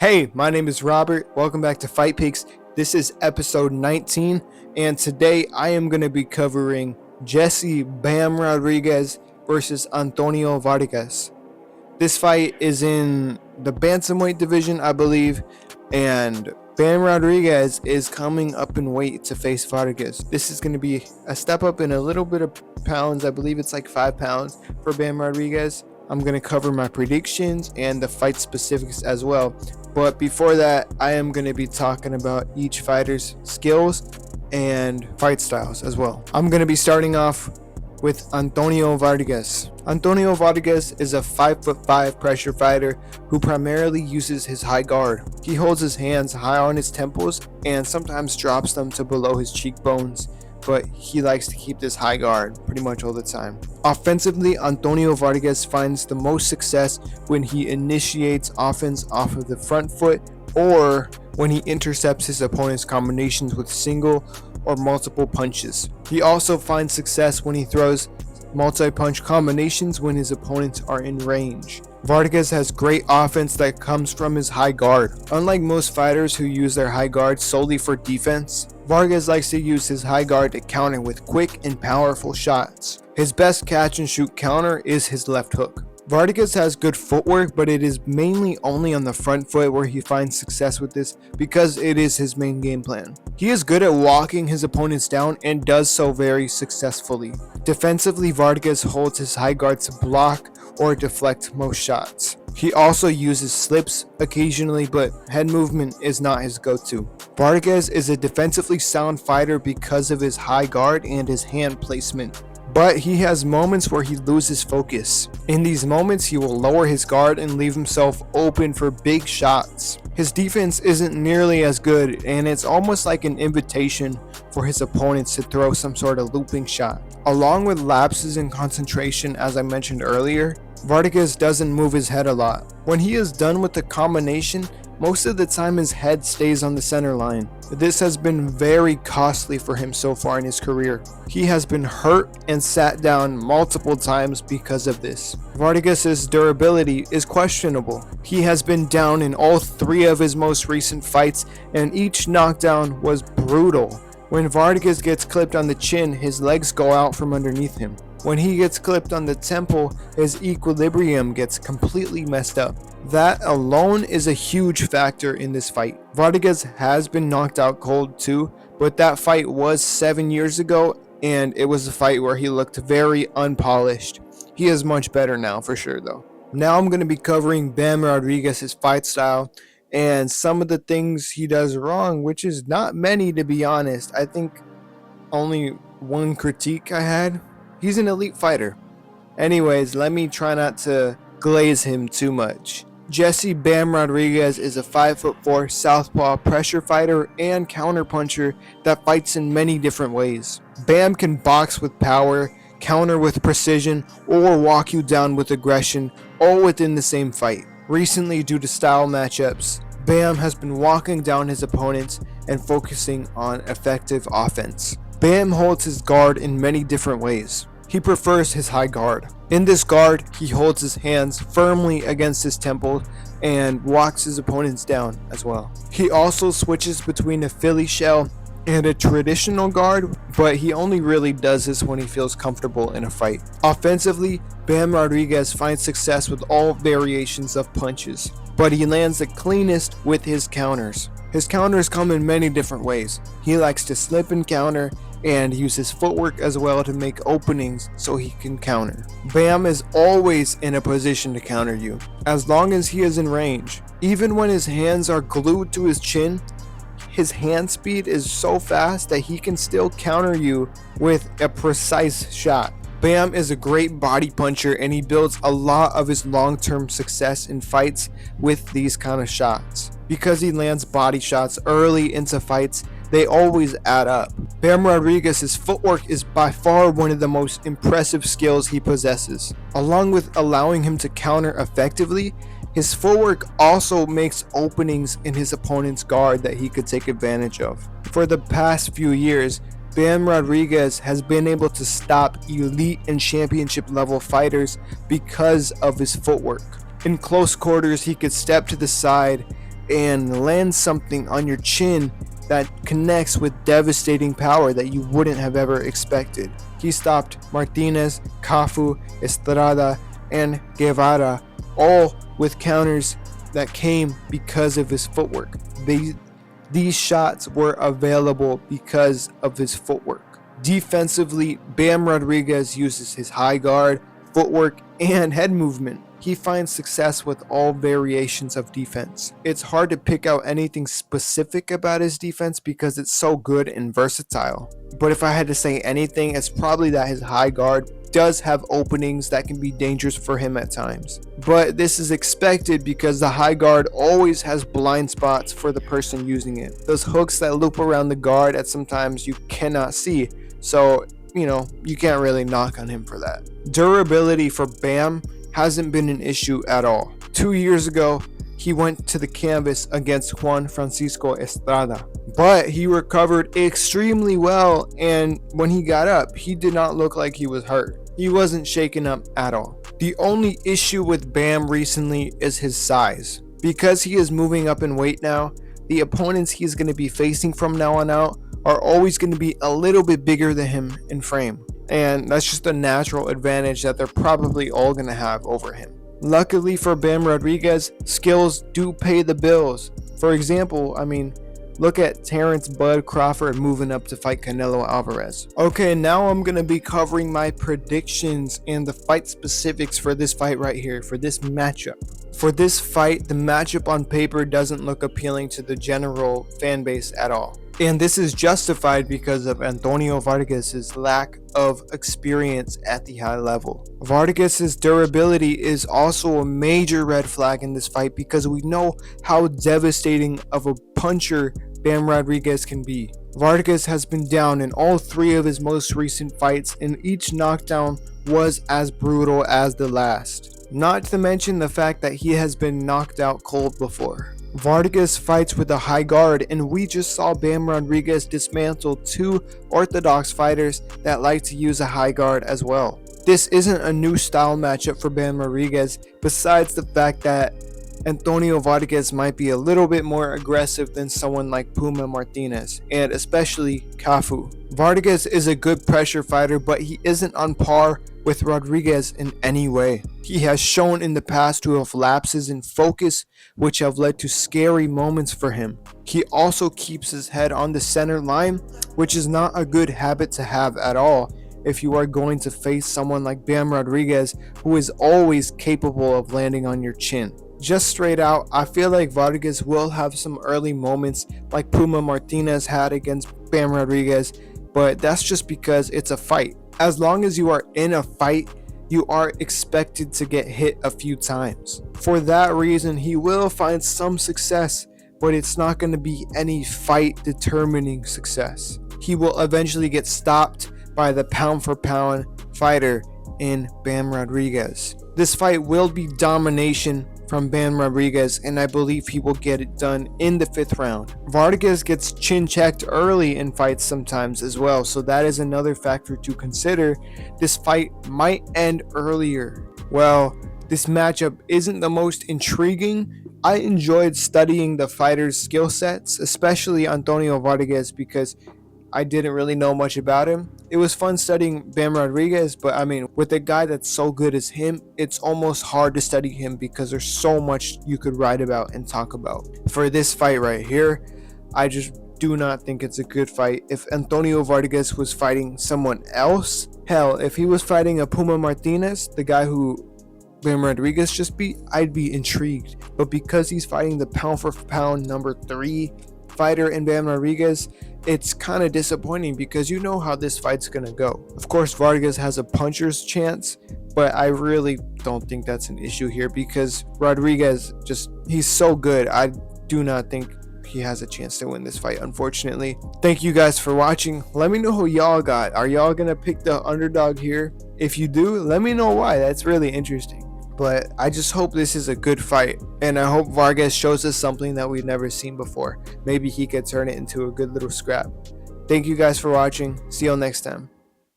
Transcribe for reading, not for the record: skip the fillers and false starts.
Hey, my name is Robert. Welcome back to Pics. This is episode 19, and today I am going to be covering Jesse Bam Rodriguez versus Antonio Vargas. This fight is in the bantamweight division, I believe, and Bam Rodriguez is coming up in weight to face Vargas. This is going to be a step up in a little bit of pounds. I believe it's like 5 pounds for Bam Rodriguez. I'm going to cover my predictions and the fight specifics as well. But before that, I am going to be talking about each fighter's skills and fight styles as well. I'm going to be starting off with Antonio Vargas. Antonio Vargas is a 5'5" pressure fighter who primarily uses his high guard. He holds his hands high on his temples and sometimes drops them to below his cheekbones, but he likes to keep this high guard pretty much all the time. Offensively, Antonio Vargas finds the most success when he initiates offense off of the front foot or when he intercepts his opponent's combinations with single or multiple punches. He also finds success when he throws multi-punch combinations when his opponents are in range. Vargas has great offense that comes from his high guard. Unlike most fighters who use their high guard solely for defense, Vargas likes to use his high guard to counter with quick and powerful shots. His best catch and shoot counter is his left hook. Vargas has good footwork, but it is mainly only on the front foot where he finds success with this because it is his main game plan. He is good at walking his opponents down and does so very successfully. Defensively, Vargas holds his high guard to block or deflect most shots. He also uses slips occasionally, but head movement is not his go-to. Vargas is a defensively sound fighter because of his high guard and his hand placement, but he has moments where he loses focus. In these moments, he will lower his guard and leave himself open for big shots. His defense isn't nearly as good, and it's almost like an invitation for his opponents to throw some sort of looping shot. Along with lapses in concentration, as I mentioned earlier, Vargas doesn't move his head a lot. When he is done with the combination, most of the time his head stays on the center line. This has been very costly for him so far in his career. He has been hurt and sat down multiple times because of this. Vargas' durability is questionable. He has been down in all 3 of his most recent fights, and each knockdown was brutal. When Vargas gets clipped on the chin, his legs go out from underneath him. When he gets clipped on the temple, his equilibrium gets completely messed up. That alone is a huge factor in this fight. Vargas has been knocked out cold too, but that fight was 7 years ago, and it was a fight where he looked very unpolished. He is much better now for sure though. Now I'm going to be covering Bam Rodriguez' fight style and some of the things he does wrong, which is not many to be honest. I think only one critique I had. He's an elite fighter. Anyways, let me try not to glaze him too much. Jesse Bam Rodriguez is a 5'4" southpaw pressure fighter and counterpuncher that fights in many different ways. Bam can box with power, counter with precision, or walk you down with aggression, all within the same fight. Recently, due to style matchups, Bam has been walking down his opponents and focusing on effective offense. Bam holds his guard in many different ways. He prefers his high guard. In this guard, he holds his hands firmly against his temples and walks his opponents down as well. He also switches between a Philly shell and a traditional guard, but he only really does this when he feels comfortable in a fight. Offensively, Bam Rodriguez finds success with all variations of punches, but he lands the cleanest with his counters. His counters come in many different ways. He likes to slip and counter and use his footwork as well to make openings so he can counter. Bam is always in a position to counter you, as long as he is in range. Even when his hands are glued to his chin, his hand speed is so fast that he can still counter you with a precise shot. Bam is a great body puncher, and he builds a lot of his long-term success in fights with these kind of shots. Because he lands body shots early into fights, they always add up. Bam Rodriguez' footwork is by far one of the most impressive skills he possesses. Along with allowing him to counter effectively, his footwork also makes openings in his opponent's guard that he could take advantage of. For the past few years, Bam Rodriguez has been able to stop elite and championship level fighters because of his footwork. In close quarters, he could step to the side and lands something on your chin that connects with devastating power that you wouldn't have ever expected. He stopped Martinez, Cafu, Estrada, and Guevara, all with counters that came because of his footwork. These shots were available because of his footwork. Defensively, Bam Rodriguez uses his high guard, footwork, and head movement. He finds success with all variations of defense. It's hard to pick out anything specific about his defense because it's so good and versatile. But if I had to say anything, it's probably that his high guard does have openings that can be dangerous for him at times. But this is expected because the high guard always has blind spots for the person using it. Those hooks that loop around the guard at sometimes you cannot see. So, you can't really knock on him for that. Durability for Bam hasn't been an issue at all. 2 years ago, he went to the canvas against Juan Francisco Estrada, but he recovered extremely well, and when he got up, he did not look like he was hurt. He wasn't shaken up at all. The only issue with Bam recently is his size. Because he is moving up in weight now, the opponents he's going to be facing from now on out are always going to be a little bit bigger than him in frame. And that's just a natural advantage that they're probably all going to have over him. Luckily for Bam Rodriguez, skills do pay the bills. For example, look at Terrence Bud Crawford moving up to fight Canelo Alvarez. Okay, now I'm going to be covering my predictions and the fight specifics for this fight right here, for this matchup. For this fight, the matchup on paper doesn't look appealing to the general fan base at all. And this is justified because of Antonio Vargas' lack of experience at the high level. Vargas' durability is also a major red flag in this fight because we know how devastating of a puncher Bam Rodriguez can be. Vargas has been down in all 3 of his most recent fights, and each knockdown was as brutal as the last. Not to mention the fact that he has been knocked out cold before. Vargas fights with a high guard, and we just saw Bam Rodriguez dismantle 2 orthodox fighters that like to use a high guard as well. This isn't a new style matchup for Bam Rodriguez, besides the fact that Antonio Vargas might be a little bit more aggressive than someone like Puma Martinez, and especially Cafu. Vargas is a good pressure fighter, but he isn't on par with Rodriguez in any way. He has shown in the past to have lapses in focus, which have led to scary moments for him. He also keeps his head on the center line, which is not a good habit to have at all if you are going to face someone like Bam Rodriguez, who is always capable of landing on your chin. Just straight out, I feel like Vargas will have some early moments like Puma Martinez had against Bam Rodriguez, but that's just because it's a fight. As long as you are in a fight, you are expected to get hit a few times. For that reason, he will find some success, but it's not going to be any fight determining success. He will eventually get stopped by the pound for pound fighter in Bam Rodriguez. This fight will be domination from Bam Rodriguez, and I believe he will get it done in the 5th round. Vargas gets chin checked early in fights sometimes as well, so that is another factor to consider. This fight might end earlier. Well, this matchup isn't the most intriguing. I enjoyed studying the fighters' skill sets, especially Antonio Vargas, because I didn't really know much about him. It was fun studying Bam Rodriguez, but with a guy that's so good as him, it's almost hard to study him because there's so much you could write about and talk about. For this fight right here, I just do not think it's a good fight. If Antonio Vargas was fighting someone else, hell, if he was fighting a Puma Martinez, the guy who Bam Rodriguez just beat, I'd be intrigued. But because he's fighting the pound for pound number 3 fighter in Bam Rodriguez, it's kind of disappointing because you know how this fight's gonna go. Of course, Vargas has a puncher's chance, but I really don't think that's an issue here because Rodriguez he's so good. I do not think he has a chance to win this fight, unfortunately. Thank you guys for watching. Let me know who y'all got. Are y'all gonna pick the underdog here? If you do, let me know why. That's really interesting. But I just hope this is a good fight, and I hope Vargas shows us something that we've never seen before. Maybe he could turn it into a good little scrap. Thank you guys for watching. See y'all next time.